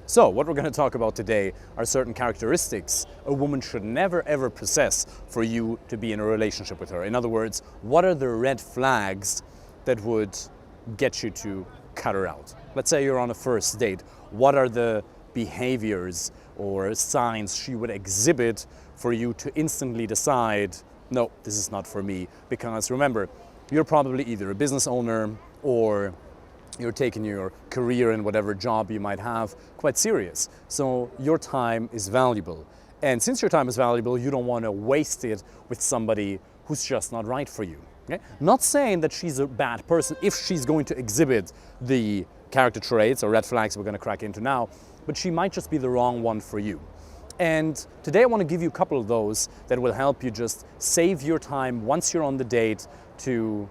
So what we're going to talk about today are certain characteristics a woman should never ever possess for you to be in a relationship with her. In other words, what are the red flags that would get you to cut her out? Let's say you're on a first date. What are the behaviors or signs she would exhibit for you to instantly decide, no, this is not for me? Because remember, you're probably either a business owner or you're taking your career and whatever job you might have quite serious. So your time is valuable. And since your time is valuable, you don't want to waste it with somebody who's just not right for you. Okay? Not saying that she's a bad person if she's going to exhibit the character traits or red flags we're going to crack into now, but she might just be the wrong one for you. And today I want to give you a couple of those that will help you just save your time once you're on the date to,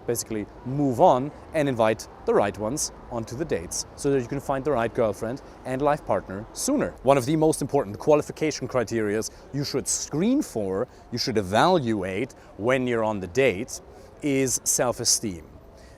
basically move on and invite the right ones onto the dates so that you can find the right girlfriend and life partner sooner. One of the most important qualification criteria you should screen for, you should evaluate when you're on the date is self-esteem.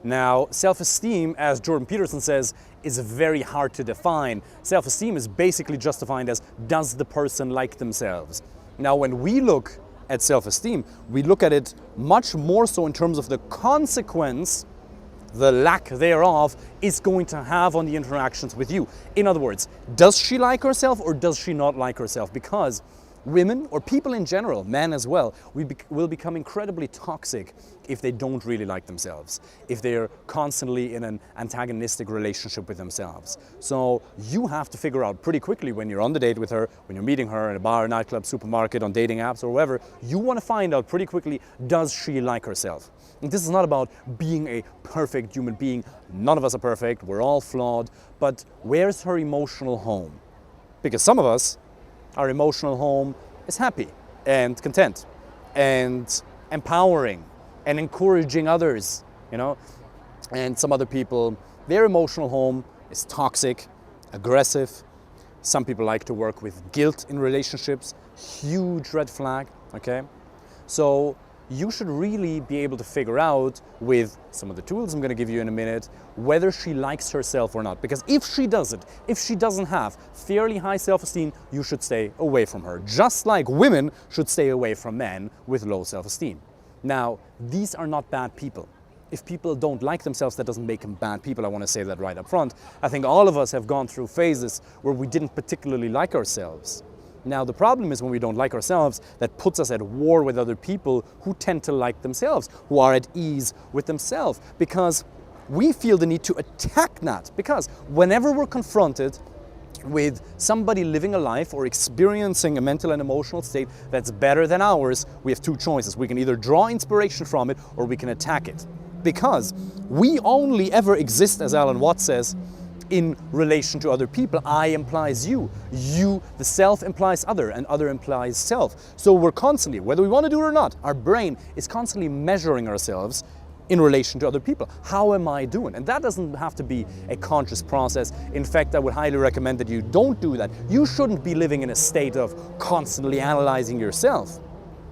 Now, self-esteem, as Jordan Peterson says, is very hard to define. Self-esteem is basically just defined as, does the person like themselves? Now, when we look at self-esteem, we look at it much more so in terms of the consequence the lack thereof is going to have on the interactions with you. In other words, does she like herself or does she not like herself? Because women, or people in general, men as well, will become incredibly toxic if they don't really like themselves, if they're constantly in an antagonistic relationship with themselves. So you have to figure out pretty quickly when you're on the date with her, when you're meeting her in a bar, nightclub, supermarket, on dating apps or wherever, you want to find out pretty quickly, does she like herself? And this is not about being a perfect human being. None of us are perfect, we're all flawed, but where's her emotional home? Because some of us, our emotional home is happy and content and empowering and encouraging others, And some other people, their emotional home is toxic, aggressive. Some people like to work with guilt in relationships, huge red flag, okay? So you should really be able to figure out with some of the tools I'm going to give you in a minute whether she likes herself or not. Because if she doesn't have fairly high self-esteem, you should stay away from her. Just like women should stay away from men with low self-esteem. Now, these are not bad people. If people don't like themselves, that doesn't make them bad people. I want to say that right up front. I think all of us have gone through phases where we didn't particularly like ourselves. Now, the problem is when we don't like ourselves, that puts us at war with other people who tend to like themselves, who are at ease with themselves, because we feel the need to attack that. Because whenever we're confronted with somebody living a life or experiencing a mental and emotional state that's better than ours, we have two choices. We can either draw inspiration from it or we can attack it. Because we only ever exist, as Alan Watts says, in relation to other people. I implies you. You, the self, implies other, and other implies self. So we're constantly, whether we want to do it or not, our brain is constantly measuring ourselves in relation to other people. How am I doing? And that doesn't have to be a conscious process. In fact, I would highly recommend that you don't do that. You shouldn't be living in a state of constantly analyzing yourself.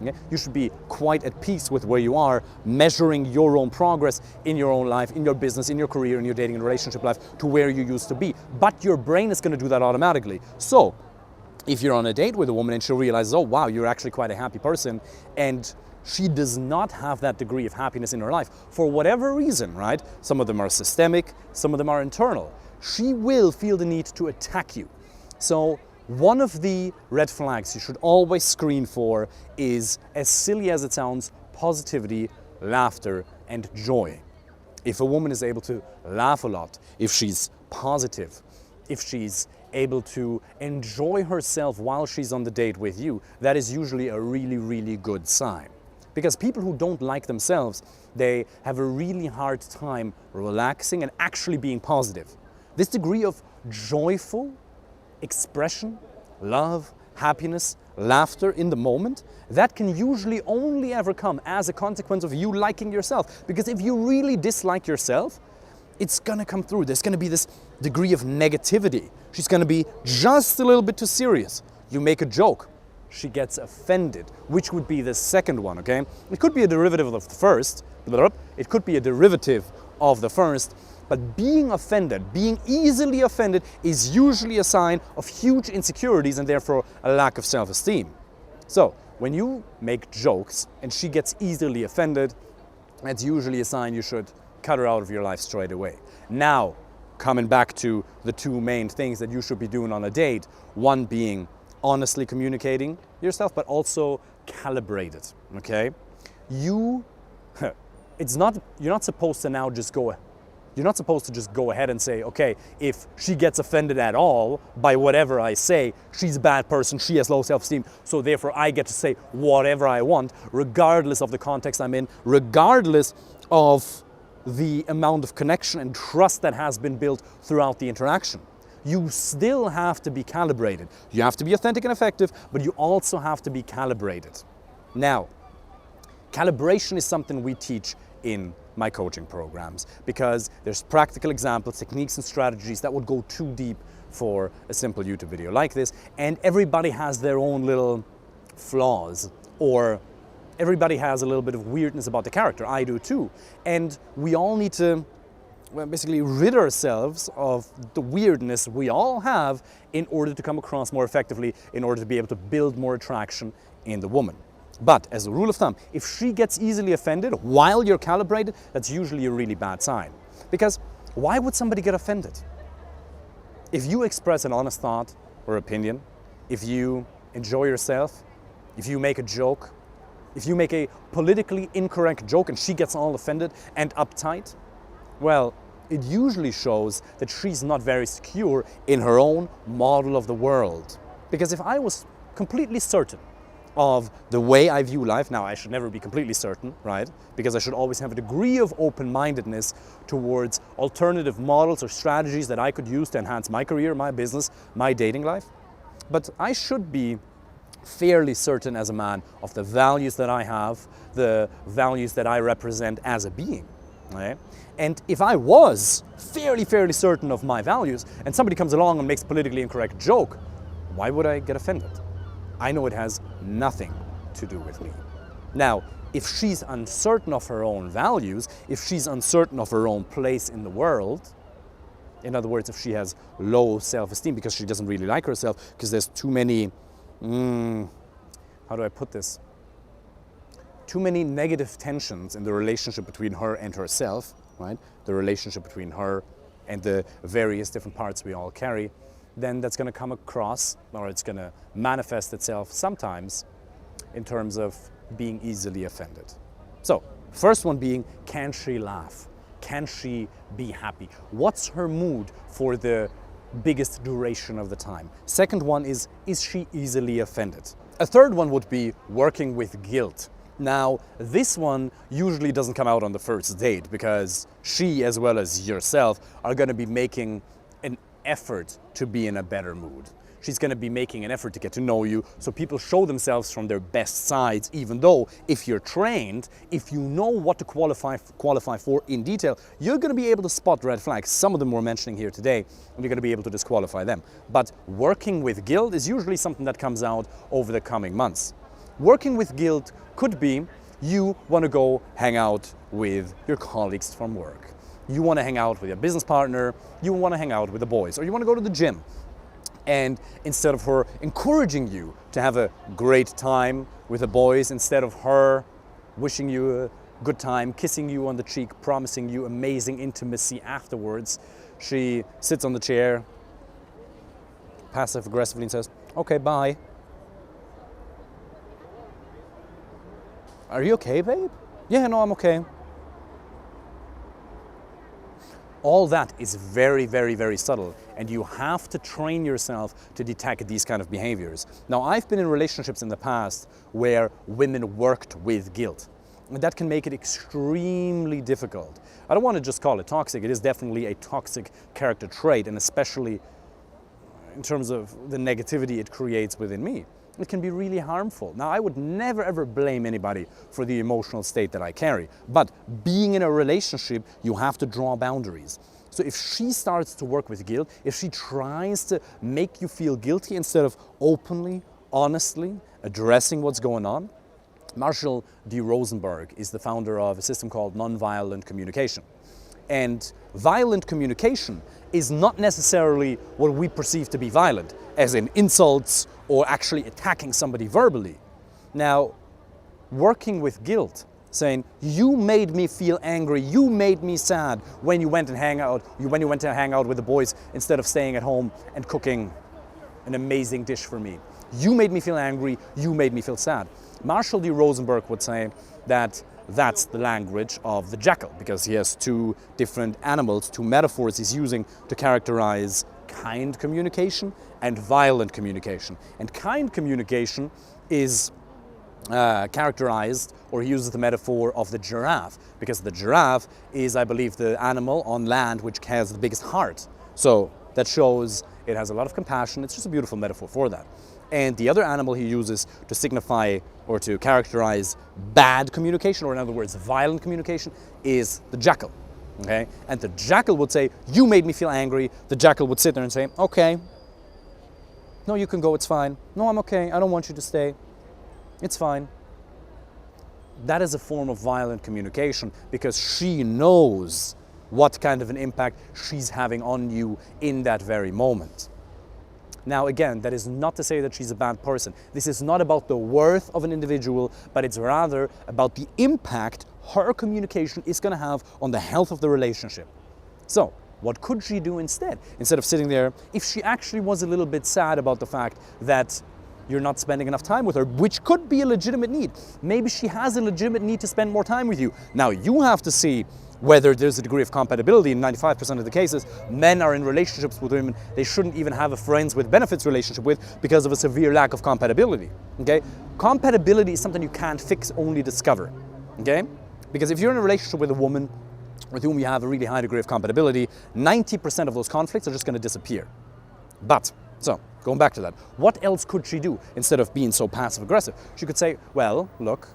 Okay? You should be quite at peace with where you are, measuring your own progress in your own life, in your business, in your career, in your dating and relationship life to where you used to be. But your brain is going to do that automatically. So if you're on a date with a woman and she realizes, oh wow, you're actually quite a happy person, and she does not have that degree of happiness in her life, for whatever reason, right? Some of them are systemic, some of them are internal. She will feel the need to attack you. So one of the red flags you should always screen for is, as silly as it sounds, positivity, laughter, and joy. If a woman is able to laugh a lot, if she's positive, if she's able to enjoy herself while she's on the date with you, that is usually a really, really good sign. Because people who don't like themselves, they have a really hard time relaxing and actually being positive. This degree of joyful expression, love, happiness, laughter in the moment, that can usually only ever come as a consequence of you liking yourself. Because if you really dislike yourself, it's gonna come through. There's gonna be this degree of negativity. She's gonna be just a little bit too serious. You make a joke, she gets offended, which would be the second one, okay? It could be a derivative of the first, it could be a derivative of the first, But being offended, being easily offended, is usually a sign of huge insecurities and therefore a lack of self-esteem. So when you make jokes and she gets easily offended, that's usually a sign you should cut her out of your life straight away. Now, coming back to the two main things that you should be doing on a date, one being honestly communicating yourself, but also calibrate it, okay? You're not supposed to now just go, you're not supposed to just go ahead and say, okay, if she gets offended at all by whatever I say, she's a bad person, she has low self-esteem, so therefore I get to say whatever I want, regardless of the context I'm in, regardless of the amount of connection and trust that has been built throughout the interaction. You still have to be calibrated. You have to be authentic and effective, but you also have to be calibrated. Now, calibration is something we teach in my coaching programs because there's practical examples, techniques and strategies that would go too deep for a simple YouTube video like this, and everybody has their own little flaws, or everybody has a little bit of weirdness about the character. I do too. And we all need to basically rid ourselves of the weirdness we all have in order to come across more effectively, in order to be able to build more attraction in the woman. But as a rule of thumb, if she gets easily offended while you're calibrated, that's usually a really bad sign. Because why would somebody get offended? If you express an honest thought or opinion, if you enjoy yourself, if you make a joke, if you make a politically incorrect joke and she gets all offended and uptight, well, it usually shows that she's not very secure in her own model of the world. Because if I was completely certain of the way I view life, now I should never be completely certain, right? Because I should always have a degree of open-mindedness towards alternative models or strategies that I could use to enhance my career, my business, my dating life. But I should be fairly certain as a man of the values that I have, the values that I represent as a being, right? And if I was fairly certain of my values and somebody comes along and makes a politically incorrect joke, why would I get offended? I know it has nothing to do with me. Now, if she's uncertain of her own values, if she's uncertain of her own place in the world, in other words, if she has low self-esteem because she doesn't really like herself, because there's too many how do I put this? Too many negative tensions in the relationship between her and herself, right? The relationship between her and the various different parts we all carry, then that's going to come across, or it's going to manifest itself sometimes in terms of being easily offended. So, first one being, can she laugh? Can she be happy? What's her mood for the biggest duration of the time? Second one is she easily offended? A third one would be working with guilt. Now, this one usually doesn't come out on the first date because she, as well as yourself, are going to be making an effort to be in a better mood. She's going to be making an effort to get to know you, so people show themselves from their best sides, even though if you're trained, if you know what to qualify for in detail, you're going to be able to spot red flags. Some of them we're mentioning here today, and you're going to be able to disqualify them. But working with guilt is usually something that comes out over the coming months. Working with guilt could be you want to go hang out with your colleagues from work. You want to hang out with your business partner, you want to hang out with the boys, or you want to go to the gym. And instead of her encouraging you to have a great time with the boys, instead of her wishing you a good time, kissing you on the cheek, promising you amazing intimacy afterwards, she sits on the chair, passive-aggressively, and says, "Okay, bye." "Are you okay, babe?" "Yeah, no, I'm okay." All that is very subtle, and you have to train yourself to detect these kind of behaviors. Now, I've been in relationships in the past where women worked with guilt, and that can make it extremely difficult. I don't want to just call it toxic. It is definitely a toxic character trait, and especially in terms of the negativity it creates within me. It can be really harmful. Now, I would never ever blame anybody for the emotional state that I carry, but being in a relationship, you have to draw boundaries. So if she starts to work with guilt, if she tries to make you feel guilty instead of openly, honestly addressing what's going on, Marshall D. Rosenberg is the founder of a system called Nonviolent communication. And violent communication is not necessarily what we perceive to be violent, as in insults or actually attacking somebody verbally. Now, working with guilt, saying, you made me feel angry, you made me sad when you went to hang out with the boys instead of staying at home and cooking an amazing dish for me. You made me feel angry, you made me feel sad. Marshall D. Rosenberg would say that that's the language of the jackal, because he has two different animals, two metaphors he's using to characterize kind communication and violent communication. And kind communication is characterized, or he uses the metaphor of the giraffe, because the giraffe is, I believe, the animal on land which has the biggest heart. So that shows it has a lot of compassion. It's just a beautiful metaphor for that. And the other animal he uses to signify or to characterize bad communication, or in other words, violent communication, is the jackal. Okay? And the jackal would say, you made me feel angry. The jackal would sit there and say, okay. No, you can go, it's fine. No, I'm okay. I don't want you to stay. It's fine. That is a form of violent communication, because she knows what kind of an impact she's having on you in that very moment. Now again, that is not to say that she's a bad person. This is not about the worth of an individual, but it's rather about the impact her communication is going to have on the health of the relationship. So, what could she do instead? Instead of sitting there, if she actually was a little bit sad about the fact that you're not spending enough time with her, which could be a legitimate need. Maybe she has a legitimate need to spend more time with you. Now you have to see whether there's a degree of compatibility. In 95% of the cases, men are in relationships with women they shouldn't even have a friends with benefits relationship with because of a severe lack of compatibility. Okay? Compatibility is something you can't fix, only discover. Okay? Because if you're in a relationship with a woman with whom you have a really high degree of compatibility, 90% of those conflicts are just going to disappear. But, so, going back to that, what else could she do instead of being so passive-aggressive? She could say, well, look,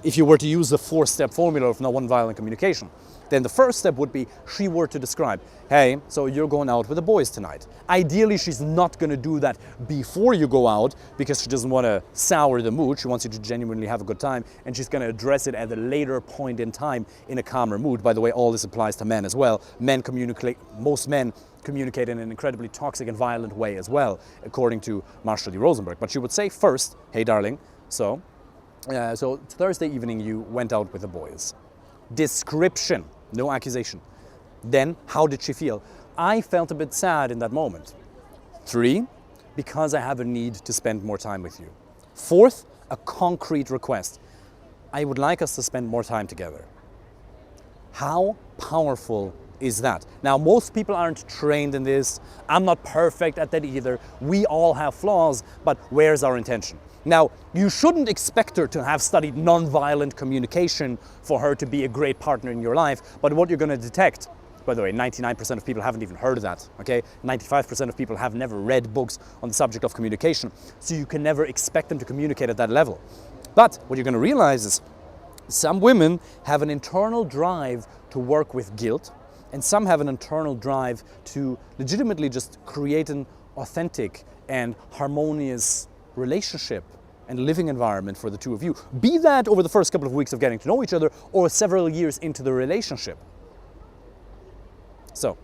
if you were to use the 4-step formula of nonviolent communication, then the first step would be she were to describe, hey, so you're going out with the boys tonight. Ideally, she's not going to do that before you go out because she doesn't want to sour the mood. She wants you to genuinely have a good time, and she's going to address it at a later point in time in a calmer mood. By the way, all this applies to men as well. Most men communicate in an incredibly toxic and violent way as well, according to Marshall D. Rosenberg. But she would say first, hey darling, so Thursday evening you went out with the boys. Description, no accusation. Then, how did she feel? I felt a bit sad in that moment. 3, because I have a need to spend more time with you. 4th, a concrete request. I would like us to spend more time together. How powerful is that? Now, most people aren't trained in this. I'm not perfect at that either. We all have flaws, but where's our intention? Now, you shouldn't expect her to have studied nonviolent communication for her to be a great partner in your life, but what you're going to detect, by the way, 99% of people haven't even heard of that, okay? 95% of people have never read books on the subject of communication, so you can never expect them to communicate at that level. But what you're going to realize is some women have an internal drive to work with guilt, and some have an internal drive to legitimately just create an authentic and harmonious relationship and living environment for the two of you. Be that over the first couple of weeks of getting to know each other or several years into the relationship. So,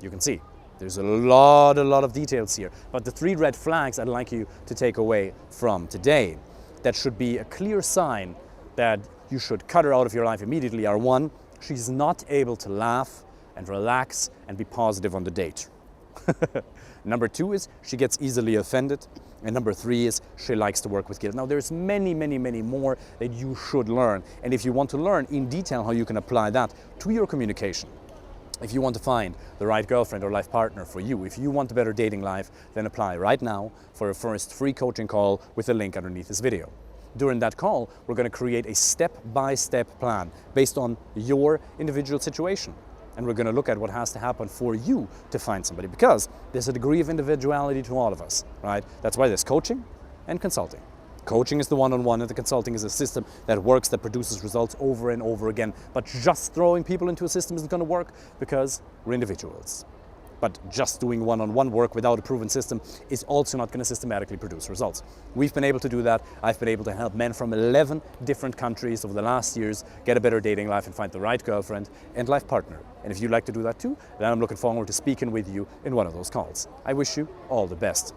you can see, there's a lot of details here. But the 3 red flags I'd like you to take away from today that should be a clear sign that you should cut her out of your life immediately are: 1, she's not able to laugh and relax and be positive on the date. Number 2 is she gets easily offended. And number 3 is she likes to work with guilt. Now there's many more that you should learn. And if you want to learn in detail how you can apply that to your communication, if you want to find the right girlfriend or life partner for you, if you want a better dating life, then apply right now for a first free coaching call with the link underneath this video. During that call, we're going to create a step-by-step plan based on your individual situation. And we're going to look at what has to happen for you to find somebody, because there's a degree of individuality to all of us, right? That's why there's coaching and consulting. Coaching is the one-on-one, and the consulting is a system that works, that produces results over and over again. But just throwing people into a system isn't going to work because we're individuals. But just doing one-on-one work without a proven system is also not going to systematically produce results. We've been able to do that. I've been able to help men from 11 different countries over the last years get a better dating life and find the right girlfriend and life partner. And if you'd like to do that too, then I'm looking forward to speaking with you in one of those calls. I wish you all the best.